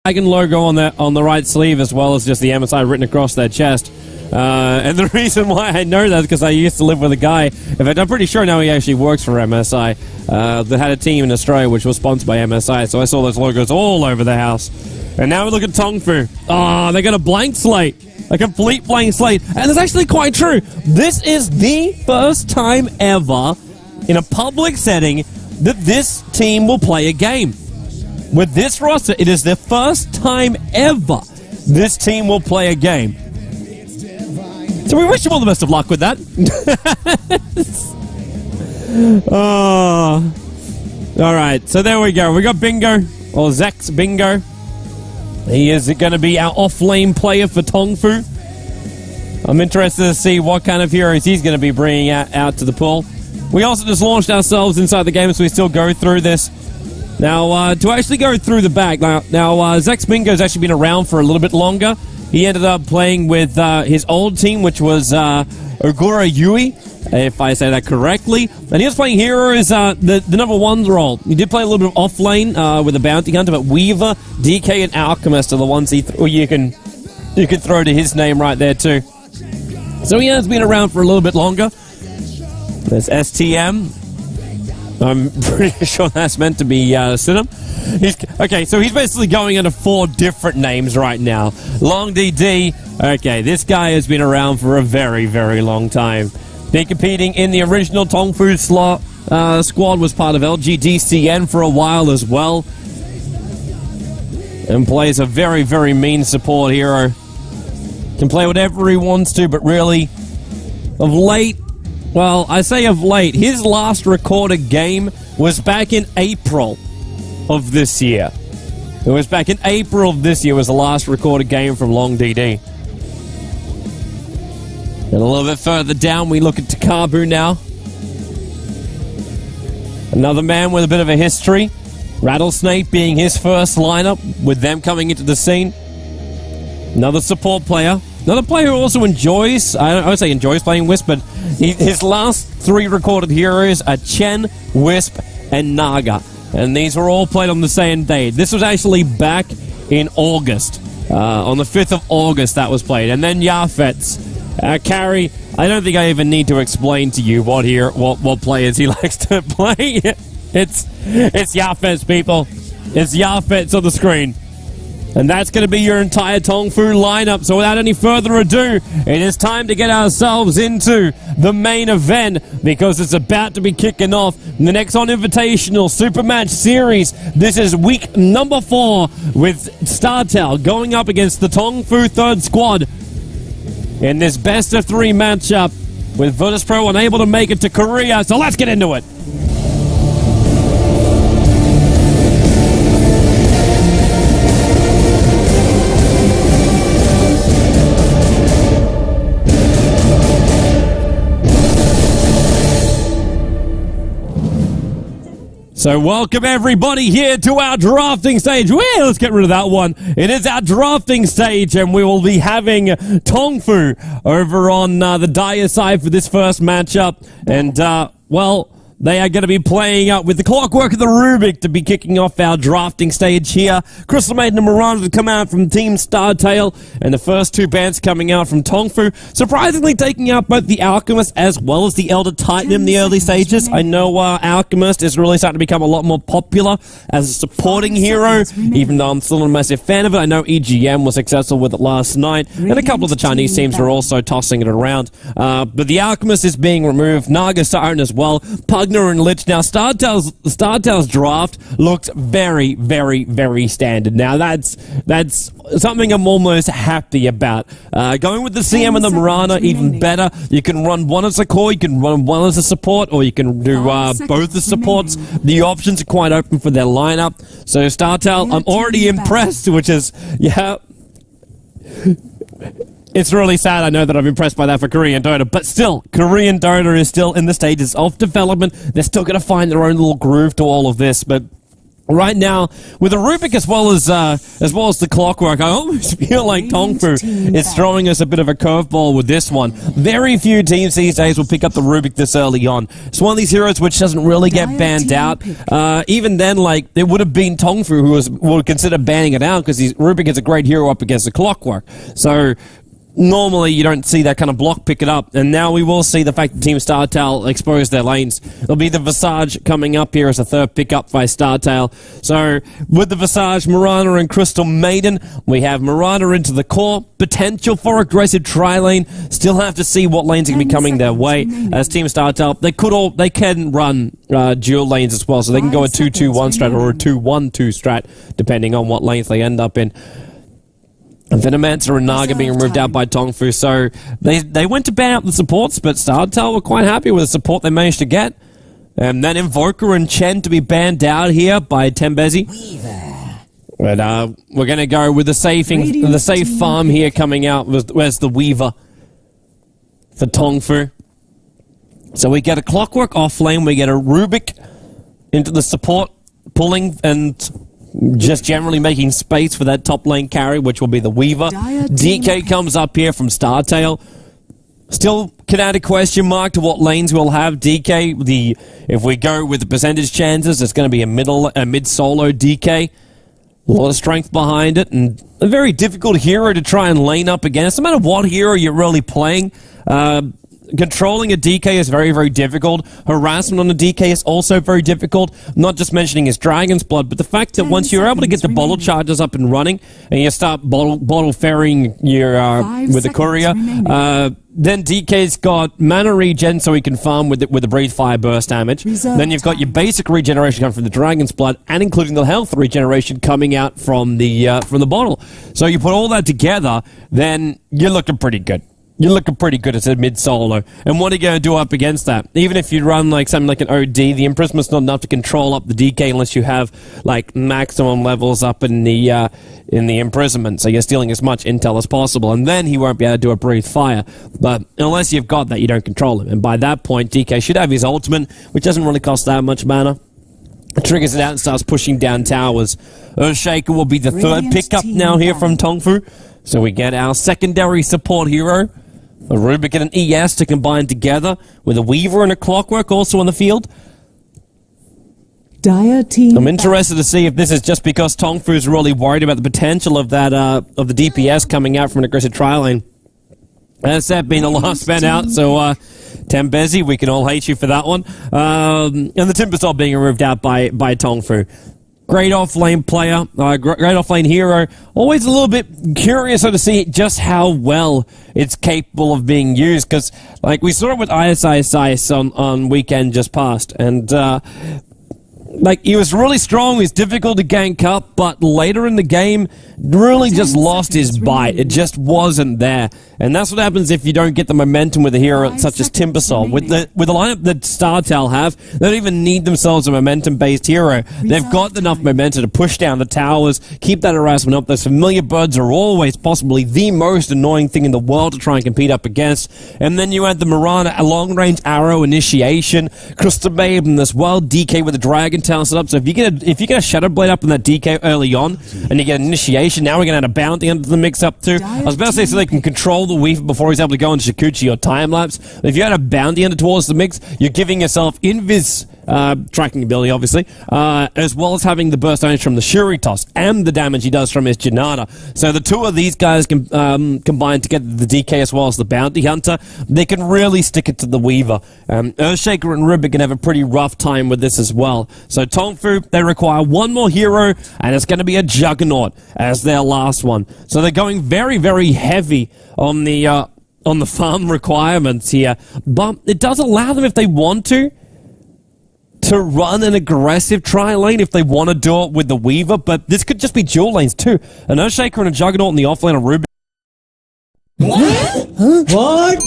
dragon logo on the right sleeve, as well as just the MSI written across their chest. And the reason why I know that is because I used to live with a guy. In fact, I'm pretty sure now he actually works for MSI. That had a team in Australia which was sponsored by MSI, so I saw those logos all over the house. And now we look at TongFu. Oh, they got a blank slate. A complete blank slate. And it's actually quite true. This is the first time ever in a public setting that this team will play a game. With this roster, it is the first time ever this team will play a game. So we wish you all the best of luck with that. Oh. Alright, so there we go. We got Bingo, or Zex Bingo. He is going to be our off-lane player for TongFu. I'm interested to see what kind of heroes he's going to be bringing out to the pool. We also just launched ourselves inside the game, so we still go through this. Now, to actually go through the back, now Zex Bingo's actually been around for a little bit longer. He ended up playing with his old team, which was Ogura Yui, if I say that correctly. And he was playing heroes, the number 1 role. He did play a little bit of off-lane with a Bounty Hunter, but Weaver, DK, and Alchemist are the ones you can throw to his name right there, too. So he has been around for a little bit longer. There's STM. I'm pretty sure that's meant to be Sidham. Okay, so he's basically going under 4 different names right now. Long DD. Okay, this guy has been around for a very, very long time. Been competing in the original TongFu squad, was part of LGDCN for a while as well. And plays a very, very mean support hero. Can play whatever he wants to, but really, of late, well, I say of late, his last recorded game was back in April of this year. It was back in April of this year was the last recorded game from Long DD. And a little bit further down, we look at Takabu now. Another man with a bit of a history. Rattlesnake being his first lineup, with them coming into the scene. Another support player. Another player who also enjoys, I would say enjoys playing Wisp, but his last 3 recorded heroes are Chen, Wisp, and Naga. And these were all played on the same day. This was actually back in August. On the 5th of August that was played. And then Yafet's. Carrie, I don't think I even need to explain to you what players he likes to play. It's Yafet's, people. It's Yafet's on the screen. And that's going to be your entire TongFu lineup. So without any further ado, it is time to get ourselves into the main event, because it's about to be kicking off the Nexon Invitational Super Match Series. This is week number 4 with StarTale going up against the TongFu 3rd squad in this best of 3 matchup, with Virtus.pro unable to make it to Korea. So let's get into it. So welcome everybody here to our drafting stage. Well, let's get rid of that one. It is our drafting stage, and we will be having TongFu over on the Dire side for this first matchup. And, well, they are going to be playing up with the Clockwork of the Rubik to be kicking off our drafting stage here. Crystal Maiden and Miranda to come out from Team StarTale, and the first 2 bands coming out from TongFu. Surprisingly taking out both the Alchemist as well as the Elder Titan in the early stages. I know Alchemist is really starting to become a lot more popular as a supporting hero, even though I'm still a massive fan of it. I know EGM was successful with it last night, and a couple of the Chinese teams are also tossing it around. But the Alchemist is being removed. Naga Siren as well. Pugner and Lich. Now, StarTale's draft looks very, very, very standard. Now, that's something I'm almost happy about. Going with the CM and the Mirana, even better. You can run one as a core, you can run one as a support, or you can do both the supports. The options are quite open for their lineup. So, StarTale, I'm already impressed, which is, yeah... It's really sad, I know, that I'm impressed by that for Korean Dota, but still, Korean Dota is still in the stages of development. They're still going to find their own little groove to all of this, but Right now, with the Rubik as well as the Clockwork, I almost feel like TongFu is throwing us a bit of a curveball with this one. Very few teams these days will pick up the Rubik this early on. It's one of these heroes which doesn't really get banned out. Even then, like, it would have been TongFu who would consider banning it out because Rubik is a great hero up against the Clockwork. So normally, you don't see that kind of block pick it up, and now we will see the fact that Team StarTale expose their lanes. There'll be the Visage coming up here as a third pickup by StarTale. So, with the Visage, Mirana and Crystal Maiden, we have Mirana into the core, potential for aggressive tri-lane, still have to see what lanes are going to be coming their way. As Team StarTale, they can run dual lanes as well, so they can go a 2-2-1 strat or a 2-1-2 strat, depending on what lanes they end up in. And Venomancer and Naga being removed out by TongFu, so they went to ban out the supports, but StarTale were quite happy with the support they managed to get. And then Invoker and Chen to be banned out here by Tembezi. But we're going to go with the safe farm here coming out. Where's the Weaver for TongFu? So we get a Clockwork off lane, we get a Rubik into the support, pulling and just generally making space for that top lane carry, which will be the Weaver. DK comes up here from StarTale. Still can add a question mark to what lanes we'll have. DK, if we go with the percentage chances, it's going to be a mid-solo DK. A lot of strength behind it, and a very difficult hero to try and lane up against. No matter what hero you're really playing, controlling a DK is very, very difficult. Harassment on a DK is also very difficult. Not just mentioning his Dragon's Blood, but the fact that once you're able to get the bottle charges up and running, and you start bottle ferrying your with the courier, then DK's got mana regen so he can farm with the Breathe Fire burst damage. Then you've got your basic regeneration coming from the Dragon's Blood, and including the health regeneration coming out from the bottle. So you put all that together, then you're looking pretty good. You're looking pretty good as a mid-solo. And what are you going to do up against that? Even if you run like something like an OD, the Imprisoment's not enough to control up the DK unless you have like maximum levels up in the Imprisonment. So you're stealing as much intel as possible. And then he won't be able to do a Breathe Fire. But unless you've got that, you don't control him. And by that point, DK should have his ultimate, which doesn't really cost that much mana. Triggers it out and starts pushing down towers. Earthshaker will be the third pickup now here from TongFu. So we get our secondary support hero. A Rubik and an ES to combine together with a Weaver and a Clockwork also on the field. I'm interested to see if this is just because TongFu is really worried about the potential of that of the DPS coming out from an aggressive tri-lane. As that being the last man out, so Tembezi, we can all hate you for that one. And the Timbersaw being removed out by TongFu. Great off-lane player, great off-lane hero. Always a little bit curious to see just how well it's capable of being used, because like we saw it with ISIS on weekend just past, and like he was really strong, he was difficult to gank up, but later in the game, really just lost his bite. It just wasn't there. And that's what happens if you don't get the momentum with a hero such as Timbersaw. With the lineup that StarTale have, they don't even need themselves a momentum-based hero. They've got enough momentum to push down the towers, keep that harassment up. Those familiar birds are always possibly the most annoying thing in the world to try and compete up against. And then you add the Mirana, a long-range arrow initiation, Crystal Maiden as well, DK with a Dragon Tail set up. So if you get a Shadow Blade up in that DK early on, and you get an initiation, now we're going to add a bounty into the mix up too. I was about to say so they can control the Weaver before he's able to go into Shikuchi or time-lapse. If you add a bounty into towards the mix, you're giving yourself invis tracking ability, obviously, as well as having the burst damage from the Shuri Toss and the damage he does from his Janata. So the two of these guys can combine together, the DK as well as the Bounty Hunter. They can really stick it to the Weaver. Earthshaker and Rubik can have a pretty rough time with this as well. So TongFu, they require one more hero, and it's going to be a Juggernaut as their last one. So they're going very, very heavy on the farm requirements here. But it does allow them, if they want to run an aggressive tri-lane if they want to do it with the Weaver, but this could just be dual lanes too. An Earthshaker and a Juggernaut in the offlane of Rubik. What?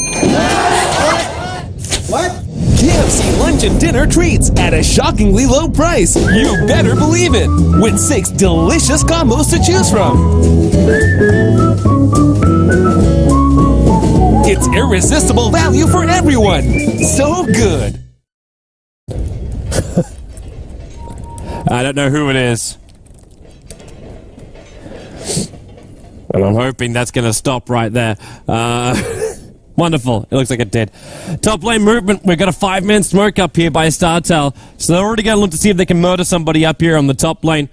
KFC lunch and dinner treats at a shockingly low price. You better believe it. With 6 delicious combos to choose from. It's irresistible value for everyone. So good. I don't know who it is. And I'm hoping that's going to stop right there. Wonderful. It looks like it did. Top lane movement. We've got a 5-man smoke up here by StarTale. So they're already going to look to see if they can murder somebody up here on the top lane.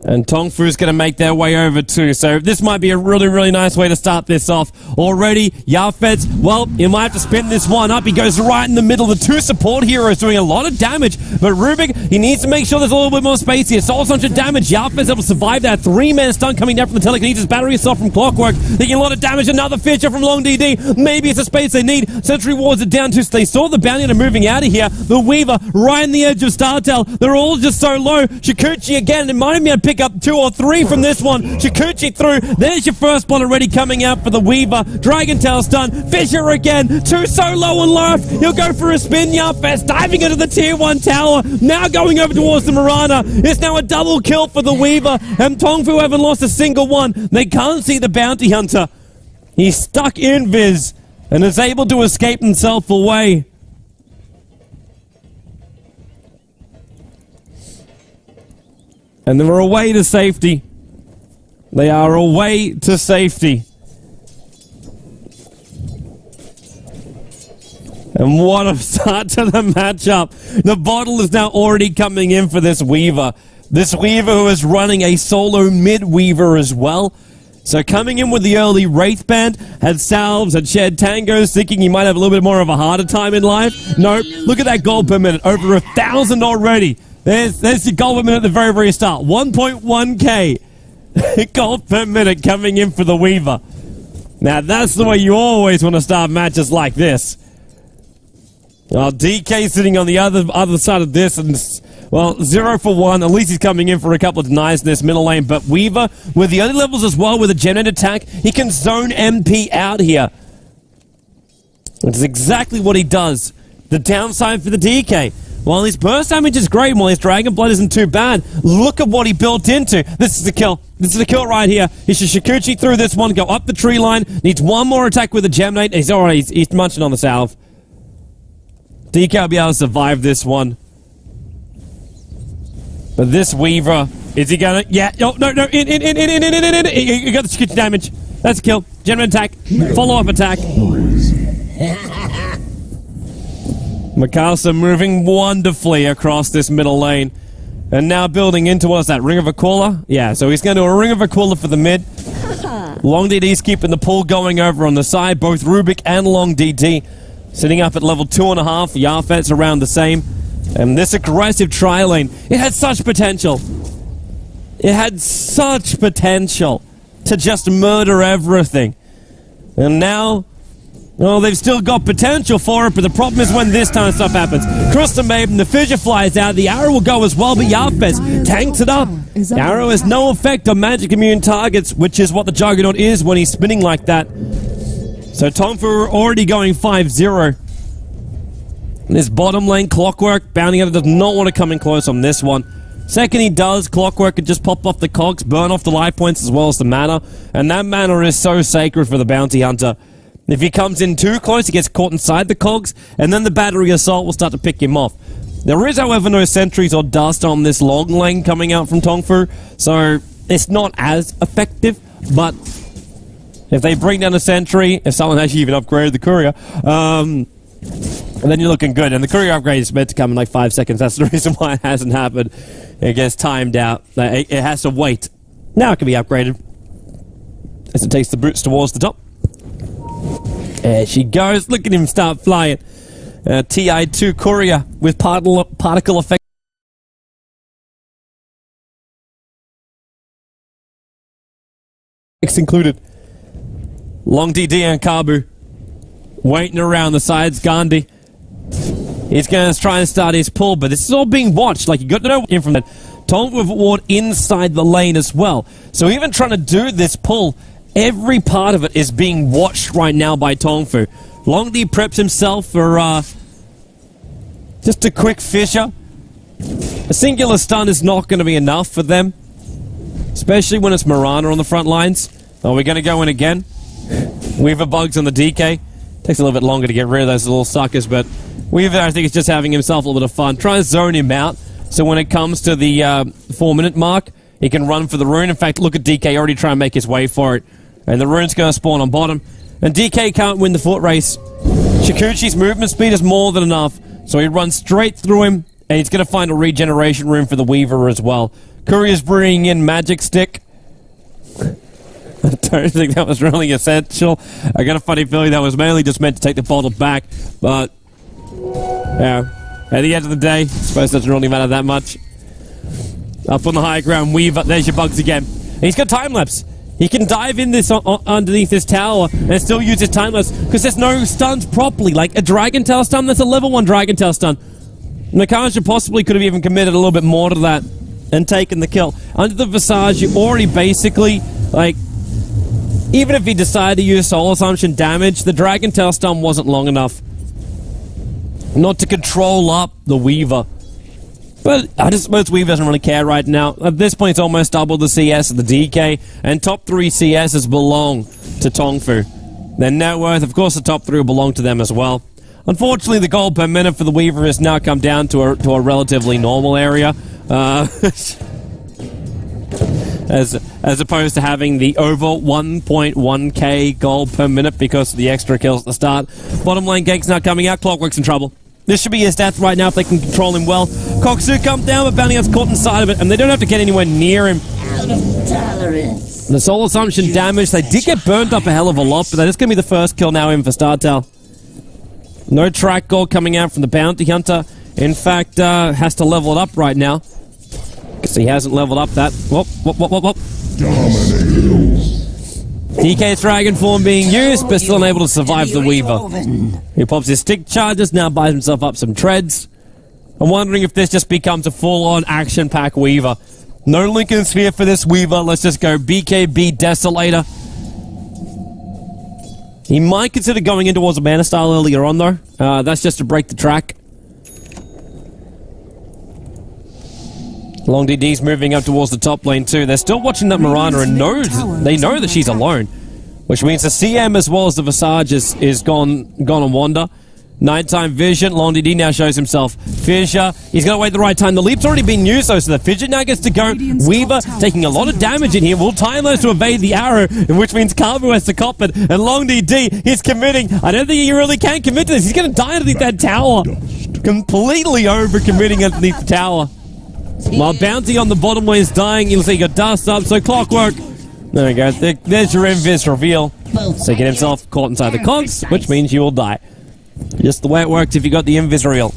And TongFu's going to make their way over too. So this might be a really, really nice way to start this off. Already, Yafet's, well, you might have to spin this one up. He goes right in the middle. The two support heroes doing a lot of damage. But Rubik, he needs to make sure there's a little bit more space here. Soul Sunshine damage. Yafet's able to survive that. 3-man stun coming down from the telekinesis. Battery assault from Clockwork. Taking a lot of damage. Another Fisher from Long DD. Maybe it's the space they need. Sentry wards it down too. So they saw the bounty and are moving out of here. The Weaver right in the edge of StarTale. They're all just so low. Shikuchi again. It might be able to pick up 2 or 3 from this one. Shikuchi through. There's your first one already coming out for the Weaver. Dragon Tail stun. Fisher again. 2 so low and left. He'll go for a spin. Yafest diving into the tier 1 tower. Now going over towards the Mirana. It's now a double kill for the Weaver. And TongFu haven't lost a single one. They can't see the bounty hunter. He's stuck invis and is able to escape himself away. And they're away to safety. They are away to safety. And what a start to the matchup. The bottle is now already coming in for this Weaver. This Weaver who is running a solo mid-Weaver as well. So coming in with the early Wraith Band, had salves, had shared tangos, thinking he might have a little bit more of a harder time in life. Nope. Look at that gold per minute. Over 1,000 already. There's your gold per minute at the very, very start. 1.1k gold per minute coming in for the Weaver. Now, that's the way you always want to start matches like this. Well, DK sitting on the other side of this, and, well, 0 for 1. At least he's coming in for a couple of denies in this middle lane. But Weaver, with the other levels as well, with a generated attack, he can zone MP out here. Which is exactly what he does. The downside for the DK. While his burst damage is great, while his Dragon Blood isn't too bad, look at what he built into. This is the kill. This is the kill right here. He should Shikuchi through this one, go up the tree line. Needs one more attack with a Gemnate. He's already he's munching on the salve. DK will be able to survive this one. But this Weaver, is he gonna? Yeah. Oh, no. In. You got the Shikuchi damage. That's a kill. Gemnate attack. Follow-up attack. Mikasa moving wonderfully across this middle lane. And now building into, what is that, Ring of Aquila? Yeah, so he's going to do a Ring of Aquila for the mid. Long DD's keeping the pull going over on the side. Both Rubik and Long DD sitting up at level 2.5. Yafet's around the same. And this aggressive tri-lane, it had such potential. It had such potential to just murder everything. And now, well, they've still got potential for it, but the problem is when this kind of stuff happens. Crystal Maiden, the fissure flies out, the arrow will go as well, but Yafes tanks it up. The arrow has no effect on magic immune targets, which is what the Juggernaut is when he's spinning like that. So TongFu already going 5-0. This bottom lane, Clockwork, Bounty Hunter does not want to come in close on this one. Second he does, Clockwork can just pop off the cogs, burn off the life points as well as the mana, and that mana is so sacred for the Bounty Hunter. If he comes in too close, he gets caught inside the cogs, and then the battery assault will start to pick him off. There is, however, no sentries or dust on this long lane coming out from TongFu, so it's not as effective, but if they bring down a sentry, if someone actually even upgraded the courier, then you're looking good. And the courier upgrade is meant to come in like 5 seconds. That's the reason why it hasn't happened. It gets timed out. It has to wait. Now it can be upgraded as it takes the boots towards the top. There she goes. Look at him start flying. TI2 courier with particle effect included. Long DD and Kabu waiting around the sides. Gandhi, he's going to try and start his pull, but this is all being watched. Like, you got to know in from that. TongFu with ward inside the lane as well. So even trying to do this pull, every part of it is being watched right now by TongFu. Long D preps himself for just a quick Fisher. A singular stun is not going to be enough for them, especially when it's Mirana on the front lines. Are we going to go in again? Weaver bugs on the DK. Takes a little bit longer to get rid of those little suckers, but Weaver, I think, is just having himself a little bit of fun. Try to zone him out, so when it comes to the 4-minute mark, he can run for the rune. In fact, look at DK already trying to make his way for it. And the rune's going to spawn on bottom. And DK can't win the foot race. Shikuchi's movement speed is more than enough, so he runs straight through him, and he's going to find a regeneration room for the Weaver as well. Courier's bringing in Magic Stick. I don't think that was really essential. I got a funny feeling that was mainly just meant to take the bottle back, but yeah, at the end of the day, I suppose it doesn't really matter that much. Up on the high ground, Weaver, there's your bugs again. And he's got time-lapse. He can dive in this underneath this tower and still use his time-lapse because there's no stuns properly. Like a Dragon Tail stun, that's a level 1 Dragon Tail stun. Nakanja possibly could have even committed a little bit more to that and taken the kill. Under the Visage, you already basically, like, even if he decided to use Soul Assumption damage, the Dragon Tail stun wasn't long enough not to control up the Weaver. But I just suppose Weaver doesn't really care right now. At this point, it's almost double the CS of the DK, and top 3 CSs belong to TongFu. Their net worth, of course, the top 3 will belong to them as well. Unfortunately, the gold per minute for the Weaver has now come down to a relatively normal area. As opposed to having the over 1.1k gold per minute because of the extra kills at the start. Bottom lane gank's now coming out. Clockwork's in trouble. This should be his death right now if they can control him well. Koksu comes down, but Bounty gets caught inside of it, and they don't have to get anywhere near him. Out of tolerance. The Soul Assumption damage, they did get burnt up a hell of a lot, but that is going to be the first kill now in for StarTale. No track gold coming out from the Bounty Hunter. In fact, has to level it up right now. Because he hasn't leveled up that. Whoop. DK's Dragon Form being used, but still unable to survive the Weaver. He pops his stick charges, now buys himself up some treads. I'm wondering if this just becomes a full-on action-pack Weaver. No Lincoln Sphere for this Weaver. Let's just go BKB Desolator. He might consider going in towards a Mana Style earlier on, though. That's just to break the track. Long DD's moving up towards the top lane too. They're still watching that Mirana and they know that she's alone. Which means the CM as well as the Visage is gone on wander. Nighttime Vision, Long DD now shows himself. Fissure, he's going to wait the right time. The leap's already been used though, so the Fidget now gets to go. Weaver taking a lot of damage in here. Will time-lapse to evade the arrow, which means Kabu has to cop it. And Long DD, he's committing. I don't think he really can commit to this. He's going to die underneath that tower. Completely over-committing underneath the tower. While Bounty on the bottom lane is dying, you'll see he got dust up, so Clockwork. There we go. There's your invis reveal. So get himself caught inside the cogs, which means you will die. Just the way it works if you got the invis reveal.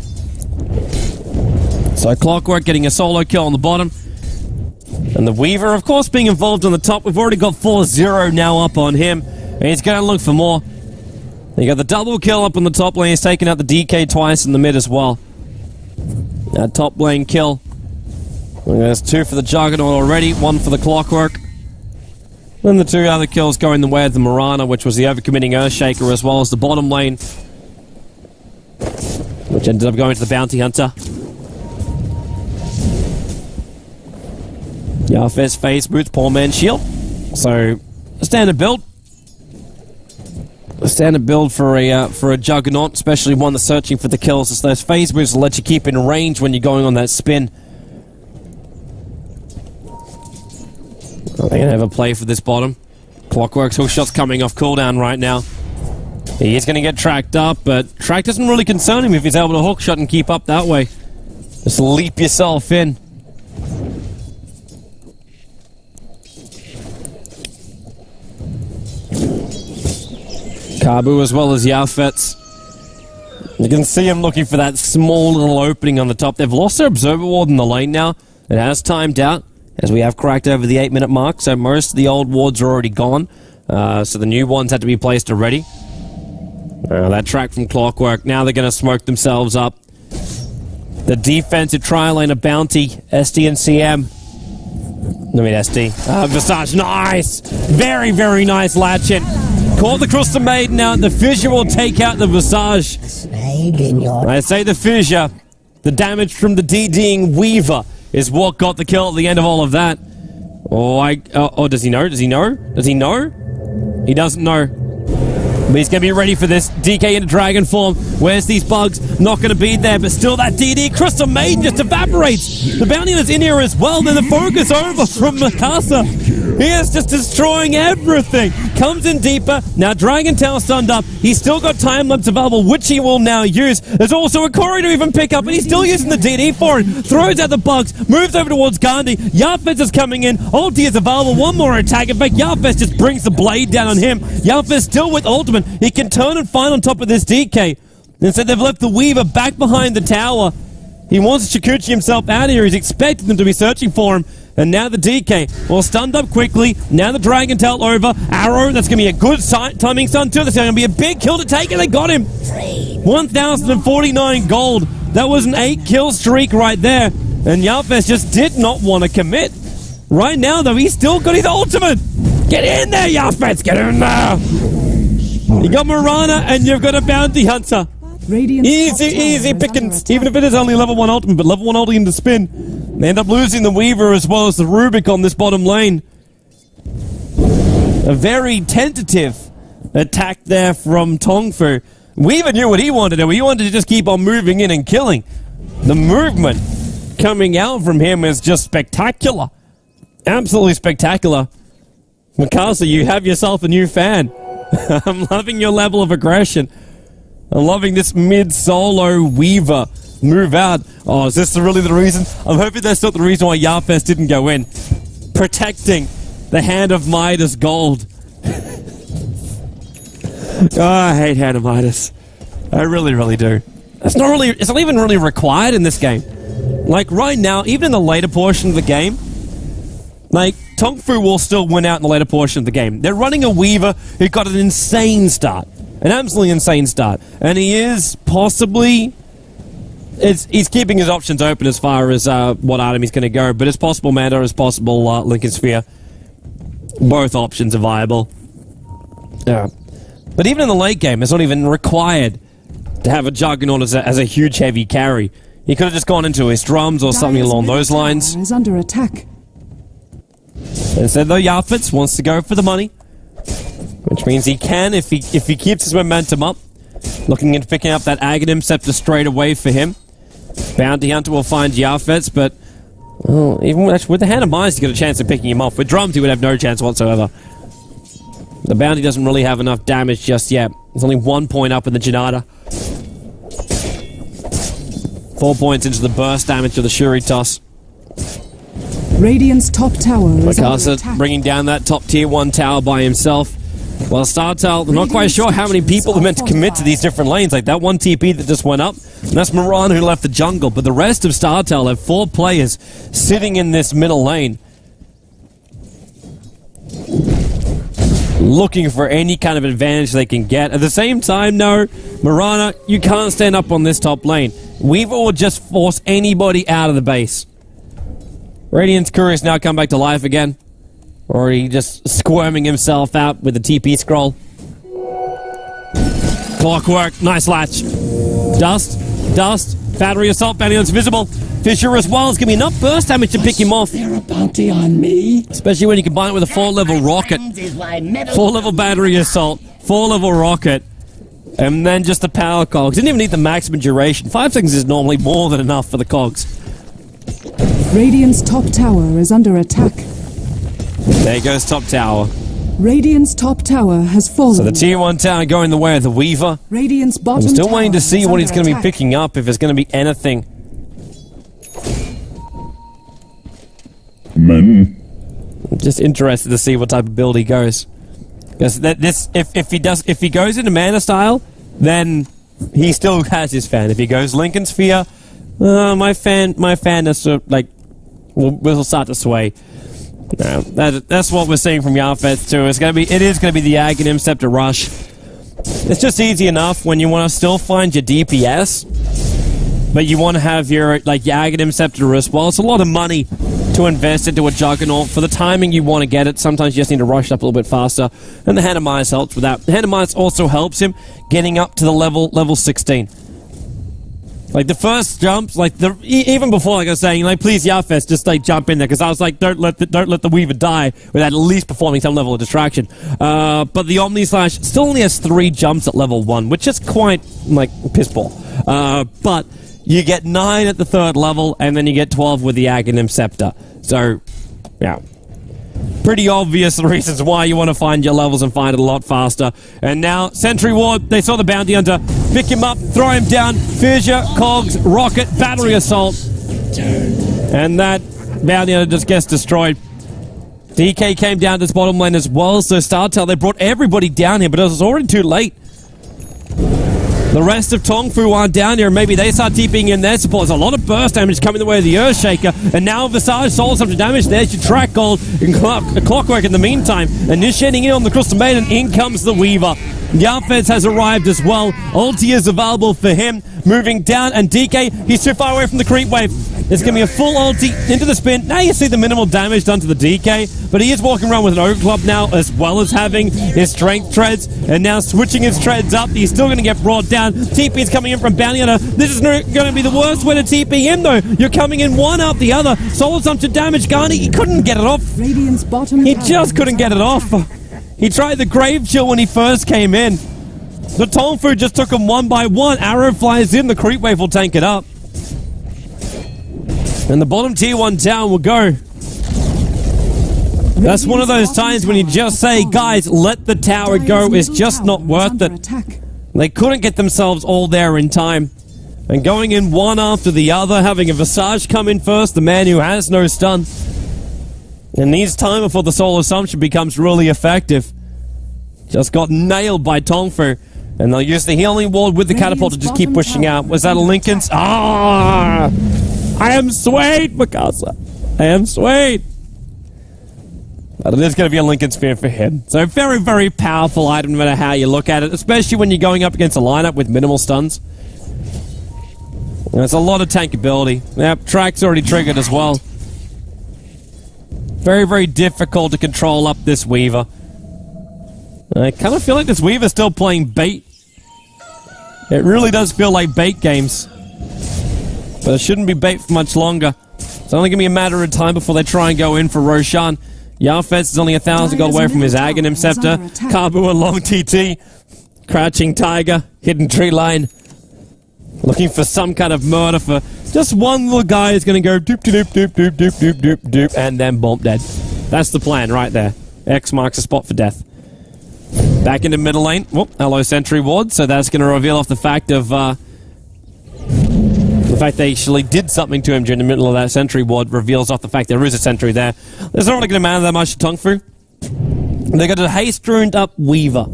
So Clockwork getting a solo kill on the bottom. And the Weaver, of course, being involved on the top. We've already got 4-0 now up on him. And he's going to look for more. You got the double kill up on the top lane. He's taken out the DK twice in the mid as well. That top lane kill. There's 2 for the Juggernaut already, 1 for the Clockwork. Then the 2 other kills going the way of the Mirana, which was the overcommitting Earthshaker, as well as the bottom lane, which ended up going to the Bounty Hunter. Yafes Phase Boots, Poor Man's Shield. So, a standard build. A standard build for a Juggernaut, especially one that's searching for the kills, as those Phase Boots will let you keep in range when you're going on that spin. They're going to have a play for this bottom. Clockwork's hook shot's coming off cooldown right now. He is going to get tracked up, but track doesn't really concern him if he's able to hook shot and keep up that way. Just leap yourself in. Kabu as well as Yafets. You can see him looking for that small little opening on the top. They've lost their Observer Ward in the lane now. It has timed out, as we have cracked over the 8-minute mark, so most of the old wards are already gone. So the new ones had to be placed already. That track from Clockwork, now they're going to smoke themselves up. The defensive trial lane of Bounty, SD and CM. I mean SD. Visage, nice! Very, very nice latch-in. Caught the Crystal Maiden out, the Fissure will take out the Visage. I say the Fissure. The damage from the DDing Weaver is what got the kill at the end of all of that. Oh, does he know? Does he know? Does he know? He doesn't know. But he's going to be ready for this. DK into Dragon form. Where's these bugs? Not going to be there, but still that DD. Crystal Maiden just evaporates. The bounty is in here as well. Then the focus over from Mikasa. He is just destroying everything. Comes in deeper. Now Dragon Tail stunned up. He's still got time lapse available, which he will now use. There's also a Corey to even pick up, and he's still using the DD for it. Throws out the bugs. Moves over towards Gandhi. Yafes is coming in. Ulti is available. One more attack. In fact, Yafes just brings the blade down on him. Yafes still with ultimate. He can turn and find on top of this DK. Instead, they've left the Weaver back behind the tower. He wants Chikuchi himself out of here. He's expecting them to be searching for him. And now the DK, well, stunned up quickly. Now the Dragon Tail over. Arrow, that's going to be a good timing stun too. That's going to be a big kill to take, and they got him. 1,049 gold. That was an 8-kill streak right there. And Yafes just did not want to commit. Right now, though, he's still got his ultimate. Get in there, Yafes, get in there. You got Mirana, and you've got a bounty hunter. Easy pickings, even if it is only level 1 ultimate, but level 1 ulti into spin. They end up losing the Weaver as well as the Rubik on this bottom lane. A very tentative attack there from TongFu. Weaver knew what he wanted to do. He wanted to just keep on moving in and killing. The movement coming out from him is just spectacular. Absolutely spectacular. Mikasa, you have yourself a new fan. I'm loving your level of aggression. I'm loving this mid-solo Weaver move out. Oh, is this really the reason? I'm hoping that's not the reason why Yafes didn't go in. Protecting the Hand of Midas gold. Oh, I hate Hand of Midas. I really, really do. It's not even really required in this game. Like, right now, even in the later portion of the game, like, TongFu will still win out in the later portion of the game. They're running a Weaver who got an insane start. An absolutely insane start. And he is possibly... He's keeping his options open as far as what item he's going to go. But it's possible Mana, it's possible Lincoln Sphere. Both options are viable. Yeah. But even in the late game, it's not even required to have a Juggernaut as a huge heavy carry. He could have just gone into his drums or something along those lines. Is under attack. Instead, though, Yafes wants to go for the money. Which means he can, if he keeps his momentum up. Looking into picking up that Aghanim Scepter straight away for him. Bounty Hunter will find Yafes, but... Well, even with the Hand of Midas, he's got a chance of picking him off. With drums, he would have no chance whatsoever. The bounty doesn't really have enough damage just yet. There's only 1 point up in the Janata. 4 points into the burst damage of the Shuri Toss. Radiant's top tower is under Mikasa attack. bringing down that top tier 1 tower by himself. Well, StarTale, I'm not quite sure how many people are meant to commit to these different lanes. Like that one TP that just went up, and that's Mirana who left the jungle. But the rest of StarTale have 4 players sitting in this middle lane. Looking for any kind of advantage they can get. At the same time, no, Mirana, you can't stand up on this top lane. Weaver will just force anybody out of the base. Radiant's Curious now come back to life again. Or he just squirming himself out with the TP scroll. Clockwork, nice latch. Dust, battery assault, bounty hunter's visible. Fisher as well is going to be enough burst damage to pick him off. There a bounty on me? Especially when you combine it with a 4-level rocket. 4-level battery assault, 4-level rocket. And then just the power cogs. Didn't even need the maximum duration. 5 seconds is normally more than enough for the cogs. Radiant's top tower is under attack. There goes top tower. Radiant's top tower has fallen. So the tier 1 tower going the way of the Weaver. Radiant's bottom I'm still tower waiting to see is what he's under going to be attack. picking up, if it's going to be anything. Men. I'm just interested to see what type of build he goes. Because if he goes into Mana style, then he still has his fan. If he goes Lincoln Sphere, my fan is sort of like will start to sway. No, that's what we're seeing from Yafes too. It is gonna be the Aghanim Scepter rush. It's just easy enough when you want to still find your DPS, but you want to have your Aghanim Scepter as well. It's a lot of money to invest into a Juggernaut. For the timing you want to get it, sometimes you just need to rush up a little bit faster, and the Hand of Midas helps with that. The Hand of Midas also helps him getting up to the level 16. Like, the first jumps, like, even before, like I was saying, like, please, Yafes, just, like, jump in there, because I was like, don't let the Weaver die without at least performing some level of distraction. But the Omni Slash still only has 3 jumps at level 1, which is quite, like, pissball. But you get 9 at the 3rd level, and then you get 12 with the Aghanim Scepter. So, yeah. Pretty obvious the reasons why you want to find your levels and find it a lot faster. And now, Sentry Ward, they saw the Bounty Hunter. Pick him up, throw him down. Fissure, Cogs, Rocket, Battery Assault. And that Bounty Hunter just gets destroyed. DK came down to this bottom lane as well, so StarTale, they brought everybody down here, but it was already too late. The rest of TongFu aren't down here, and maybe they start TPing in their support. There's a lot of burst damage coming the way of the Earthshaker, and now Visage Soul Assumption damage. There's your track gold and Clockwork in the meantime. Initiating in on the Crystal Maiden, in comes the Weaver. Yafes has arrived as well. Ulti is available for him. Moving down, and DK, he's too far away from the creep wave. There's going to be a full ulti into the spin. Now you see the minimal damage done to the DK, but he is walking around with an Oak Club now, as well as having his Strength Treads, and now switching his treads up. He's still going to get brought down. TP is coming in from Bounty Hunter. This is going to be the worst way to TP in, though. You're coming in one after the other. Soul Assumption damage, Garni, he couldn't get it off. Radiant's bottom He just couldn't get it off. He tried the Grave Chill when he first came in. The TongFu just took him one by one. Arrow flies in, the creep wave will tank it up. And the bottom tier 1 town will go. That's one of those times when you just say, guys, let the tower go. It's just not worth it. They couldn't get themselves all there in time. And going in one after the other, having a Visage come in first, the man who has no stun. And needs time before the Soul Assumption becomes really effective. Just got nailed by TongFu. And they'll use the healing ward with the catapult to just keep pushing out. Was that a Lincoln's? Ah! I am swayed, Mikasa. I am swayed. But it is going to be a Lincoln Sphere for him. So very, very powerful item no matter how you look at it, especially when you're going up against a lineup with minimal stuns. There's a lot of tankability. Yep, track's already triggered as well. Very, very difficult to control up this Weaver. I kind of feel like this Weaver's still playing bait. It really does feel like bait games. But it shouldn't be bait for much longer. It's only going to be a matter of time before they try and go in for Roshan. Yafes is only 1,000 gold away from his Aghanim Scepter. Kabu and Long TT. Crouching Tiger. Hidden Tree Line. Looking for some kind of murder for just one little guy who's going to go doop doop doop doop doop doop doop doop and then bump dead. That's the plan right there. X marks a spot for death. Back into middle lane. Whoop, hello Sentry Ward. So that's going to reveal off the fact of they actually did something to him during the middle of that Sentry Ward. Reveals off the fact there is a Sentry there. There's not really going to matter that much to TongFu. They got a haste-runed up Weaver.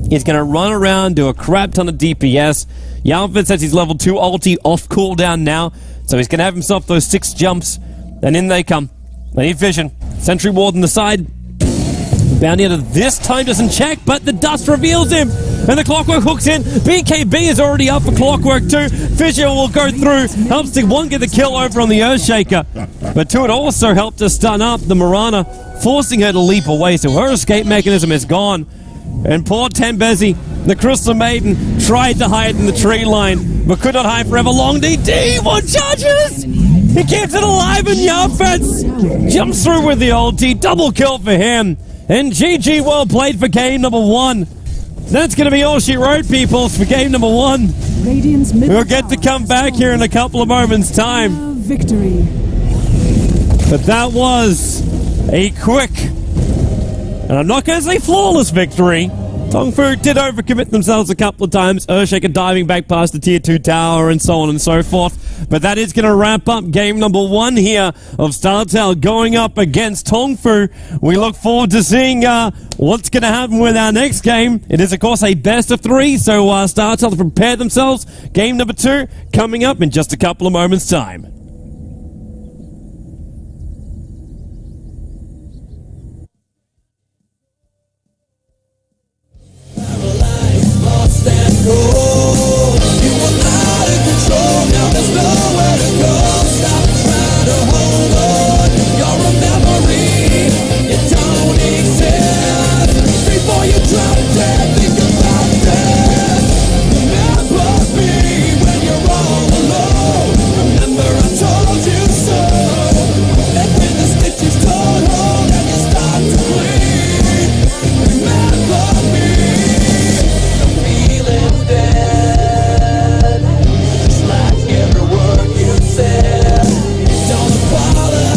He's going to run around, do a crap ton of DPS. Yalfred says he's level 2 ulti off cooldown now. So he's going to have himself those 6 jumps. And in they come. They need vision. Sentry Ward on the side. Bounty Hunter this time doesn't check, but the dust reveals him. And the Clockwork hooks in. BKB is already up for Clockwork too. Fissure will go through. Helps to 1 get the kill over on the Earthshaker. But 2, it also helped to stun up the Mirana, forcing her to leap away. So her escape mechanism is gone. And poor Tembezi, the Crystal Maiden, tried to hide in the tree line, but could not hide forever. Long DD, 1 charges! He keeps it alive, and Yafets jumps through with the ulti. Double kill for him. And GG, well played for game number 1. That's going to be all she wrote, people, for game number 1. We'll get to come back here in a couple of moments' time. Victory. But that was a quick, and I'm not going to say flawless victory. TongFu did overcommit themselves a couple of times. Earthshaker diving back past the tier 2 tower and so on and so forth. But that is going to wrap up game number 1 here of StarTale going up against TongFu. We look forward to seeing what's going to happen with our next game. It is, of course, a best of 3, so StarTale to prepare themselves. Game number 2 coming up in just a couple of moments' time.